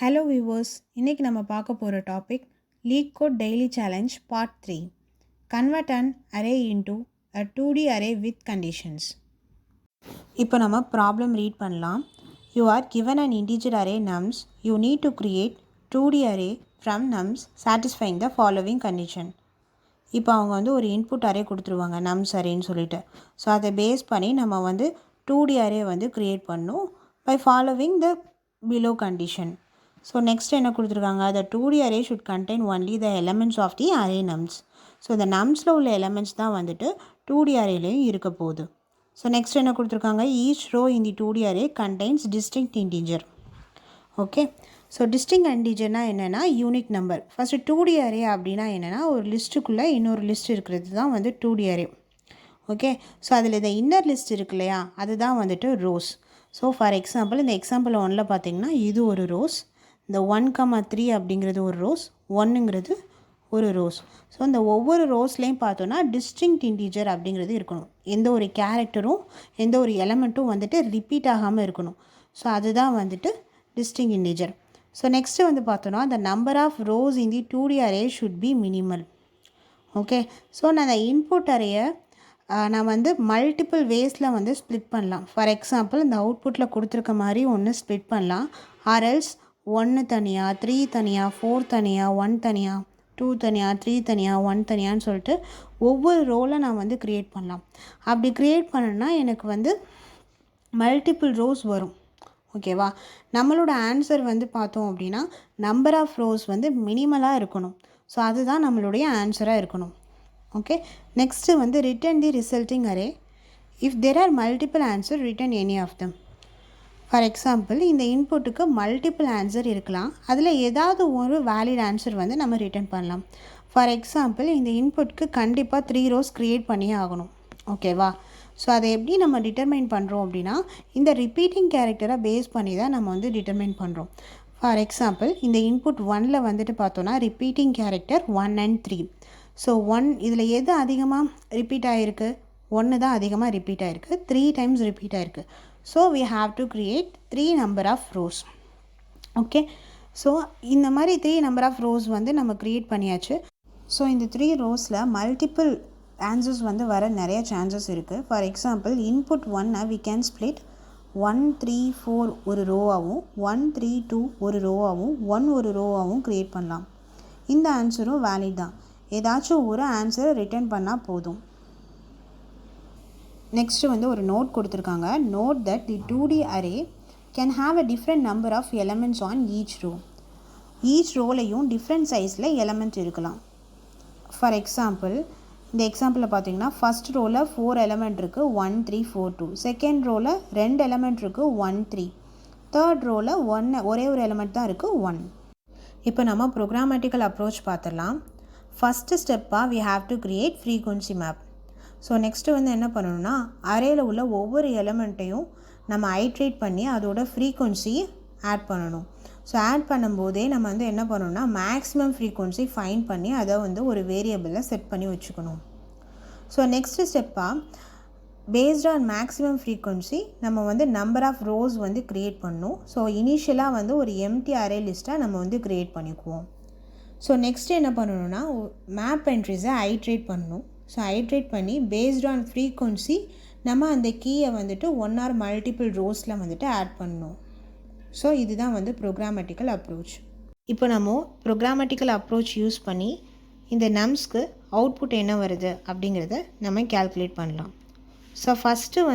Hello viewers, இன்றைக்கி நம்ம பார்க்க போகிற topic LeetCode daily challenge part 3. Convert an array into a 2D array with conditions. இப்போ நம்ம ப்ராப்ளம் ரீட் பண்ணலாம். You are given an integer array nums. You need to create 2D array from nums satisfying the following condition. இப்போ அவங்க ஒரு input array கொடுத்துருவாங்க nums அரேன்னு சொல்லிட்டு. So அதை பேஸ் பண்ணி நம்ம 2D அரே க்ரியேட் பண்ணணும் by following the below condition. So next என்ன கொடுத்துருக்காங்க, the 2D array should contain only the elements of the array nums. So இந்த நம்ஸில் உள்ள எலமெண்ட்ஸ் தான் 2D அரேலையும் இருக்க போகுது. ஸோ நெக்ஸ்ட் என்ன கொடுத்துருக்காங்க, each row in the 2D array contains distinct integer. Okay, so distinct இன்டிஜர்னால் என்னென்னா unique number. First 2D array அப்படின்னா என்னென்னா ஒரு லிஸ்ட்டுக்குள்ளே இன்னொரு லிஸ்ட் இருக்கிறது தான் 2D அரே. ஓகே, ஸோ அதில் இந்த இன்னர் லிஸ்ட் இருக்கு இல்லையா, அதுதான் ரோஸ். ஸோ ஃபார் எக்ஸாம்பிள் இந்த எக்ஸாம்பிள் 1ல் பார்த்தீங்கன்னா இது ஒரு ரோஸ், இந்த 1,3 அப்படிங்கிறது ஒரு ரோஸ், 1ங்கிறது ஒரு ரோஸ். ஸோ இந்த ஒவ்வொரு ரோஸ்லேயும் பார்த்தோன்னா டிஸ்டிங்க்ட் இன்டிஜர் அப்படிங்கிறது இருக்கணும். எந்த ஒரு கேரக்டரும் எந்த ஒரு எலமெண்ட்டும் ரிப்பீட் ஆகாமல் இருக்கணும். ஸோ அதுதான் டிஸ்டிங்க்ட் இன்டிஜர். ஸோ நெக்ஸ்ட்டு பார்த்தோன்னா the number of rows in the 2D array should be minimal. Okay, so நான் அந்த இன்புட் அரேயை நான் மல்டிபிள் வேஸில் ஸ்ப்ளிட் பண்ணலாம். ஃபார் எக்ஸாம்பிள் இந்த அவுட்புட்டில் கொடுத்துருக்க மாதிரி ஒன்று ஸ்ப்ளிட் பண்ணலாம். ஆர்எல்ஸ் 1 தனியாக, 3 தனியாக, 4 தனியாக, 1 தனியாக, 2 தனியாக, 3 தனியாக, 1 தனியான்னு சொல்லிட்டு ஒவ்வொரு ரோவில் நான் க்ரியேட் பண்ணலாம். அப்படி க்ரியேட் பண்ணணுன்னா எனக்கு மல்டிபிள் ரோஸ் வரும். ஓகேவா, நம்மளோட ஆன்சர் பார்த்தோம் அப்படின்னா நம்பர் ஆஃப் ரோஸ் மினிமலாக இருக்கணும். ஸோ அதுதான் நம்மளுடைய ஆன்சராக இருக்கணும். Okay, next return the resulting array. If there are multiple answer return any of them. For example இந்த இன்புட்டுக்கு மல்டிபிள் ஆன்சர் இருக்கலாம், அதில் ஏதாவது ஒரு வேலிட் ஆன்சர் நம்ம ரிட்டர்ன் பண்ணலாம். ஃபார் எக்ஸாம்பிள் இந்த இன்புட்டுக்கு கண்டிப்பாக 3 ரோஸ் க்ரியேட் பண்ணியே ஆகணும். ஓகேவா, ஸோ அதை எப்படி நம்ம டிட்டர்மைன் பண்ணுறோம் அப்படின்னா இந்த ரிப்பீட்டிங் கேரக்டரை பேஸ் பண்ணி தான் நம்ம டிட்டர்மைன் பண்ணுறோம். ஃபார் எக்ஸாம்பிள் இந்த இன்புட் 1ல் பார்த்தோன்னா ரிப்பீட்டிங் கேரக்டர் 1 and 3. ஸோ 1 இதில் எது அதிகமாக ரிப்பீட் ஆகிருக்கு, 1 தான் அதிகமாக ரிப்பீட் ஆகிருக்கு, 3 டைம்ஸ் ரிப்பீட் ஆகிருக்கு. So we have to create 3 number of rows. Okay, so இந்த மாதிரி 3 number of rows நம்ம க்ரியேட் பண்ணியாச்சு. ஸோ இந்த 3 ரோஸில் மல்டிபிள் ஆன்சர்ஸ் வர நிறைய சான்சஸ் இருக்குது. For example input 1 we can split 1 3 4 ஒரு ரோவாகவும் 1 3 2 ஒரு ரோவாகவும் 1 ஒரு ரோவாகவும் க்ரியேட் பண்ணலாம். இந்த ஆன்சரும் வேலிட் தான். ஏதாச்சும் ஒரு ஆன்சரை ரிட்டர்ன் பண்ணால் போதும். நெக்ஸ்ட்டு ஒரு நோட் கொடுத்துருக்காங்க. Note that the 2D array can have a different number of elements on each row. Each ரோலையும் டிஃப்ரெண்ட் சைஸில் எலமெண்ட் இருக்கலாம். ஃபார் எக்ஸாம்பிள் இந்த எக்ஸாம்பிளில் பார்த்தீங்கன்னா ஃபஸ்ட் ரோவில் 4 எலமெண்ட் இருக்குது, 1 3 4 2. செகண்ட் ரோவில் 2 எலமெண்ட் இருக்குது, 1 3. தேர்ட் ரோவில் ஒரே ஒரு எலமெண்ட் தான் இருக்குது, 1. இப்போ நம்ம ப்ரோக்ராமேட்டிக்கல் அப்ரோச் பார்த்துடலாம். ஃபஸ்ட்டு ஸ்டெப்பாக we have to create frequency map. So next என்ன பண்ணணும்னா அரேயில் உள்ள ஒவ்வொரு எலமெண்ட்டையும் நம்ம ஐட்ரேட் பண்ணி அதோட ஃப்ரீக்வன்சி ஆட் பண்ணணும். ஸோ ஆட் பண்ணும்போதே நம்ம என்ன பண்ணணும்னா மேக்ஸிமம் ஃப்ரீக்வன்சி ஃபைண்ட் பண்ணி அதை ஒரு வேரியபிளில் செட் பண்ணி வச்சுக்கணும். ஸோ நெக்ஸ்ட்டு ஸ்டெப்பாக பேஸ்ட் ஆன் மேக்ஸிமம் ஃப்ரீக்வன்சி நம்ம நம்பர் ஆஃப் ரோஸ் க்ரியேட் பண்ணணும். ஸோ இனிஷியலாக ஒரு எம்டி அரே லிஸ்ட்டாக நம்ம க்ரியேட் பண்ணிக்குவோம். ஸோ நெக்ஸ்ட்டு என்ன பண்ணணும்னா மேப் என்ட்ரிஸை ஐட்ரேட் பண்ணணும். ஸோ ஐட்ரேட் பண்ணி பேஸ்ட் ஆன் ஃப்ரீக்வன்சி நம்ம அந்த கீயை 1 ஆர் மல்டிபிள் ரோஸில் ஆட் பண்ணணும். ஸோ இதுதான் ப்ரோக்ராமேட்டிக்கல் அப்ரோச். இப்போ நம்ம ப்ரோக்ராமேட்டிக்கல் அப்ரோச் யூஸ் பண்ணி இந்த நம்ஸ்க்கு அவுட்புட் என்ன வருது அப்படிங்கிறத நம்ம கேல்குலேட் பண்ணலாம். ஸோ ஃபஸ்ட்டு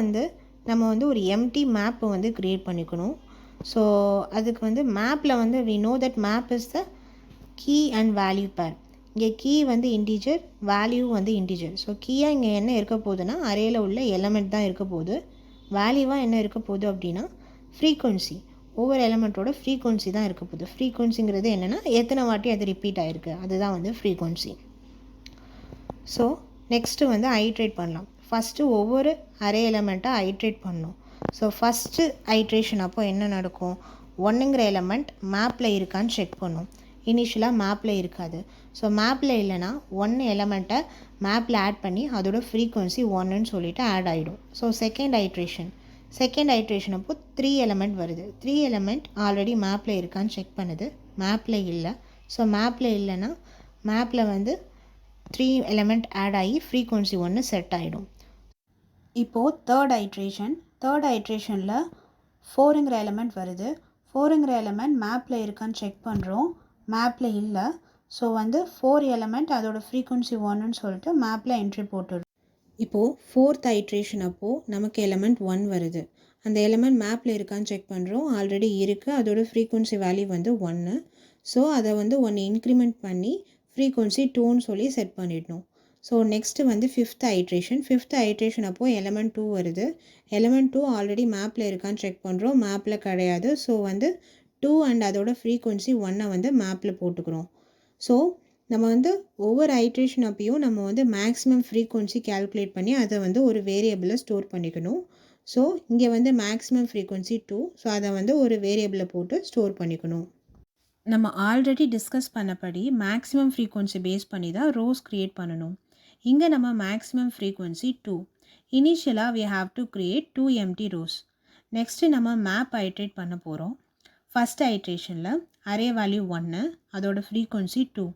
நம்ம ஒரு எம்டி மேப்பை க்ரியேட் பண்ணிக்கணும். ஸோ அதுக்கு மேப்பில் we know that map is the key and value pair. இங்கே key integer, value integer. So கீயாக இங்கே என்ன இருக்க போகுதுன்னா அரேயில் உள்ள எலமெண்ட் தான் இருக்க போகுது. வேல்யூவாக என்ன இருக்க போகுது அப்படின்னா ஃப்ரீக்வன்சி, ஒவ்வொரு எலமெண்ட்டோட ஃப்ரீக்வன்சி தான் இருக்க போகுது. ஃப்ரீக்வன்சிங்கிறது என்னென்னா எத்தனை வாட்டி அது ரிப்பீட் ஆகிருக்கு, அதுதான் ஃப்ரீக்வன்சி. ஸோ நெக்ஸ்ட்டு ஐட்ரேட் பண்ணலாம். ஃபஸ்ட்டு ஒவ்வொரு அரே எலமெண்ட்டாக ஐட்ரேட் பண்ணணும். ஸோ ஃபஸ்ட்டு ஐட்ரேஷன் அப்போ என்ன நடக்கும், 1ங்கிற எலமெண்ட் மேப்பில் இருக்கான்னு செக் பண்ணும். இனிஷியலாக மேப்பில் இருக்காது. ஸோ மேப்பில் இல்லைனா 1 எலமெண்ட்டை மேப்பில் ஆட் பண்ணி அதோட ஃப்ரீக்வன்சி 1ன்னு சொல்லிவிட்டு ஆட் ஆகிடும். So second iteration second iteration அப்போ 3 எலமெண்ட் வருது. 3 எலமெண்ட் ஆல்ரெடி மேப்பில் இருக்கான்னு செக் பண்ணுது. மேப்பில் இல்லை. ஸோ மேப்பில் இல்லைன்னா மேப்பில் வந்து 3 எலமெண்ட் ஆட் ஆகி ஃப்ரீக்வன்சி 1 செட் ஆகிடும். இப்போது தேர்ட் ஐட்ரேஷனில் 4ங்கிற எலமெண்ட் வருது. 4ங்கிற எலமெண்ட் மேப்பில் இருக்கான்னு செக் பண்ணுறோம். மேப்பில் இல்லை. ஸோ வந்து 4 எலமெண்ட் அதோட ஃப்ரீக்வன்சி 1ன்னு சொல்லிட்டு மேப்பில் என்ட்ரி போட்டுடும். இப்போது ஃபோர்த் ஐட்ரேஷன் அப்போது நமக்கு எலமெண்ட் 1 வருது. அந்த எலமெண்ட் மேப்பில் இருக்கான்னு செக் பண்ணுறோம். ஆல்ரெடி இருக்குது. அதோட ஃப்ரீக்வன்சி வேல்யூ வந்து 1. ஸோ அதை வந்து 1 இன்க்ரிமெண்ட் பண்ணி ஃப்ரீக்வன்சி 2ன்னு சொல்லி செட் பண்ணிடணும். ஸோ நெக்ஸ்ட்டு வந்து ஃபிஃப்த் ஐட்ரேஷன் அப்போது எலமெண்ட் 2 வருது. எலமெண்ட் 2 ஆல்ரெடி மேப்பில் இருக்கான்னு செக் பண்ணுறோம். மேப்பில் கிடையாது. ஸோ வந்து 2 அண்ட் அதோட ஃப்ரீக்வன்சி 1 வந்து மேப்பில் போட்டுக்கிறோம். ஸோ நம்ம வந்து ஒவ்வொரு ஐட்ரேஷன் அப்பையும் நம்ம வந்து மேக்ஸிமம் ஃப்ரீக்வன்சி கேல்குலேட் பண்ணி அதை வந்து ஒரு வேரியபிளில் ஸ்டோர் பண்ணிக்கணும். ஸோ இங்கே வந்து மேக்ஸிமம் ஃப்ரீக்வன்சி 2. ஸோ அதை வந்து ஒரு வேரியபிளில் போட்டு ஸ்டோர் பண்ணிக்கணும். நம்ம ஆல்ரெடி டிஸ்கஸ் பண்ணபடி மேக்ஸிமம் ஃப்ரீக்வன்சி பேஸ் பண்ணி தான் ரோஸ் க்ரியேட் பண்ணணும். இங்கே நம்ம மேக்ஸிமம் ஃப்ரீக்வன்சி 2. இனிஷியலாக we have to create 2 empty rows. Next நம்ம மேப் ஐட்ரேட் பண்ண போகிறோம். ஃபஸ்ட் ஐட்ரேஷனில் அரே வேல்யூ 1, அதோட ஃப்ரீக்வன்சி 2.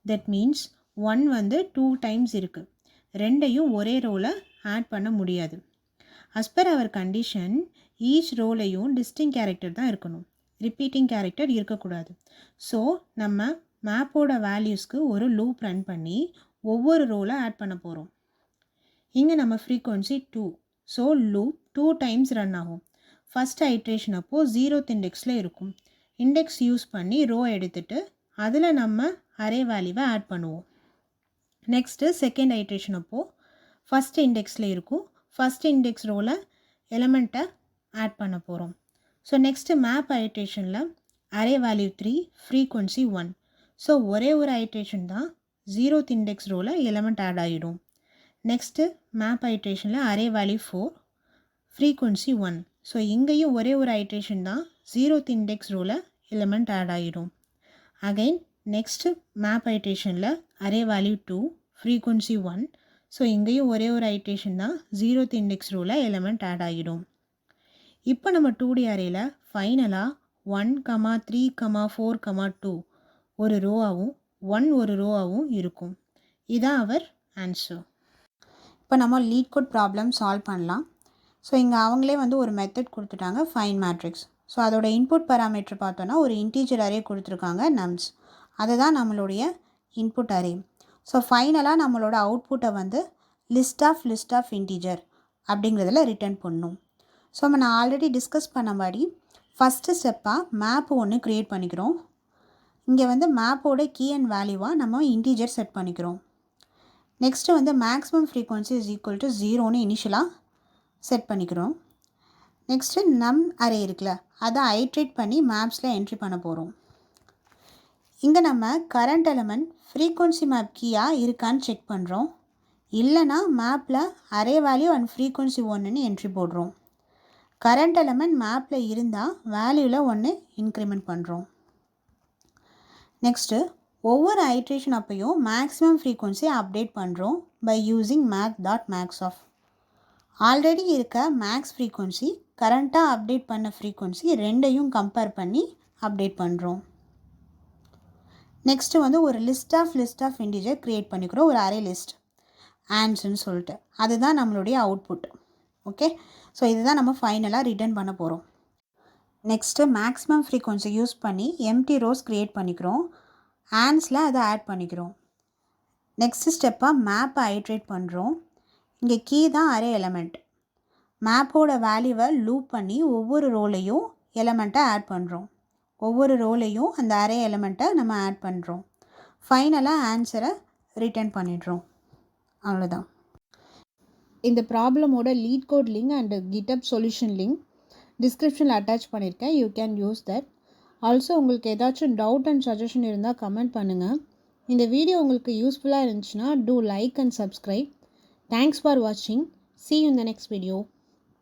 தட் மீன்ஸ் 1 வந்து 2 டைம்ஸ் இருக்குது. ரெண்டையும் ஒரே ரோவில் ஆட் பண்ண முடியாது. As per hour condition each ரோலையும் டிஸ்டிங் character தான் இருக்கணும். ரிப்பீட்டிங் கேரக்டர் இருக்கக்கூடாது. ஸோ நம்ம மேப்போட வேல்யூஸ்க்கு ஒரு லூப் ரன் பண்ணி ஒவ்வொரு ரோவில் ஆட் பண்ண போகிறோம். இங்கே நம்ம frequency 2. So loop 2 times run ஆகும். ஃபஸ்ட் ஐட்ரேஷன் அப்போது 0th இண்டெக்ஸில் இருக்கும். இண்டெக்ஸ் யூஸ் பண்ணி ரோ எடுத்துகிட்டு அதில் நம்ம அரே வேல்யூவை ஆட் பண்ணுவோம். நெக்ஸ்ட்டு செகண்ட் ஐட்ரேஷன் அப்போது ஃபஸ்ட் இண்டெக்ஸில் இருக்கும். ஃபஸ்ட் இண்டெக்ஸ் ரோவில் எலமெண்ட்டை ஆட் பண்ண போகிறோம். ஸோ நெக்ஸ்ட்டு மேப் ஐட்ரேஷனில் அரே வேல்யூ 3, ஃப்ரீக்வன்சி 1. ஸோ ஒரே ஒரு ஐட்ரேஷன் தான் 0th இண்டெக்ஸ் ரோவில் எலமெண்ட் ஆட் ஆகிடும். நெக்ஸ்ட்டு மேப் ஐட்ரேஷனில் அரே வேல்யூ 4, ஃப்ரீக்வன்சி 1. ஸோ இங்கேயும் ஒரே ஒரு ஐட்ரேஷன் தான் 0th இண்டெக்ஸ் ரோவில் எலமெண்ட் ஆட் ஆகிடும். அகைன் நெக்ஸ்ட்டு மேப் ஐட்ரேஷனில் அரே வேல்யூ 2, ஃப்ரீக்வன்சி 1. ஸோ இங்கேயும் ஒரே ஒரு ஐட்ரேஷன் தான் 0th இண்டெக்ஸ் ரோவில் எலமெண்ட் ஆட் ஆகிடும். இப்போ நம்ம 2D அரேயில் ஃபைனலாக 1, 3, 4, 2 ஒரு ரோவாகவும் 1 ஒரு ரோவாகவும் இருக்கும். இதுதான் அவர் ஆன்சர். இப்போ நம்ம லீட் கோட் ப்ராப்ளம் சால்வ் பண்ணலாம். ஸோ இங்கே அவங்களே வந்து ஒரு மெத்தட் கொடுத்துட்டாங்க, ஃபைன் மேட்ரிக்ஸ். ஸோ அதோட இன்புட் பேராமீட்டர் பார்த்தோன்னா ஒரு இன்டீஜர் அரே கொடுத்துருக்காங்க, நம்ஸ். அதை தான் நம்மளுடைய இன்புட் அரே. ஸோ ஃபைனலாக நம்மளோட அவுட்புட்டை வந்து லிஸ்ட் ஆஃப் இன்டீஜர் அப்படிங்கிறதுல ரிட்டர்ன் பண்ணணும். ஸோ நான் ஆல்ரெடி டிஸ்கஸ் பண்ணபடி ஃபஸ்ட்டு ஸ்டெப்பாக மேப் ஒன்று க்ரியேட் பண்ணிக்கிறோம். இங்கே வந்து மேப்போட கீ அண்ட் வேல்யூவாக நம்ம இன்டீஜர் செட் பண்ணிக்கிறோம். நெக்ஸ்ட்டு வந்து maximum frequency is equal to 0ன்னு இனிஷியலாக செட் பண்ணிக்கிறோம். நெக்ஸ்ட்டு நம் அரே இருக்குல்ல, அதை ஐட்ரேட் பண்ணி மேப்ஸில் என்ட்ரி பண்ண போகிறோம். இங்கே நம்ம கரண்ட் எலமெண்ட் ஃப்ரீக்வன்சி மேப் கீயாக இருக்கான்னு செக் பண்ணுறோம். இல்லைனா மேப்பில் அரே வேல்யூ அண்ட் ஃப்ரீக்வன்சி 1ன்னு என்ட்ரி போடுறோம். கரண்ட் எலமெண்ட் மேப்பில் இருந்தால் வேல்யூவில் 1 இன்க்ரிமெண்ட் பண்ணுறோம். நெக்ஸ்ட்டு ஒவ்வொரு ஐட்ரேஷன் அப்பையும் மேக்ஸிமம் ஃப்ரீக்வன்சியை அப்டேட் பண்ணுறோம் பை யூஸிங் math.maxof. ஆல்ரெடி இருக்க மேக்ஸ் ஃப்ரீக்வன்சி கரண்ட்டாக அப்டேட் பண்ண ஃப்ரீக்வன்சி ரெண்டையும் கம்பேர் பண்ணி அப்டேட் பண்ணுறோம். நெக்ஸ்ட்டு வந்து ஒரு லிஸ்ட் ஆஃப் இன்டீஜர் க்ரியேட் பண்ணிக்கிறோம், ஒரு அரே லிஸ்ட் ஆன்ஸ்ன்னு சொல்லிட்டு. அதுதான் நம்மளுடைய அவுட்புட். ஓகே, ஸோ இதுதான் நம்ம ஃபைனலாக ரிட்டர்ன் பண்ண போகிறோம். நெக்ஸ்ட்டு மேக்ஸிமம் ஃப்ரீக்வன்சி யூஸ் பண்ணி எம்டி ரோஸ் க்ரியேட் பண்ணிக்கிறோம். ஆன்ஸில் அதை ஆட் பண்ணிக்கிறோம். நெக்ஸ்ட்டு ஸ்டெப்பாக மேப்பை ஐட்ரேட் பண்ணுறோம். இங்கே கீ தான் அரே எலமெண்ட். மேப்போட வேல்யூவை லூப் பண்ணி ஒவ்வொரு ரோலையும் எலமெண்ட்டை ஆட் பண்ணுறோம். ஒவ்வொரு ரோலையும் அந்த அரே எலமெண்ட்டை நம்ம ஆட் பண்ணுறோம். ஃபைனலாக ஆன்சரை ரிட்டர்ன் பண்ணிடுறோம். அவ்வளோதான். இந்த ப்ராப்ளமோட LeetCode link and GitHub solution link டிஸ்கிரிப்ஷனில் அட்டாச் பண்ணியிருக்கேன். You can use that. Also உங்களுக்கு ஏதாச்சும் டவுட் அண்ட் சஜஷன் இருந்தால் கமெண்ட் பண்ணுங்கள். இந்த வீடியோ உங்களுக்கு யூஸ்ஃபுல்லாக இருந்துச்சுன்னா do like and subscribe. Thanks for watching. See you in the next video.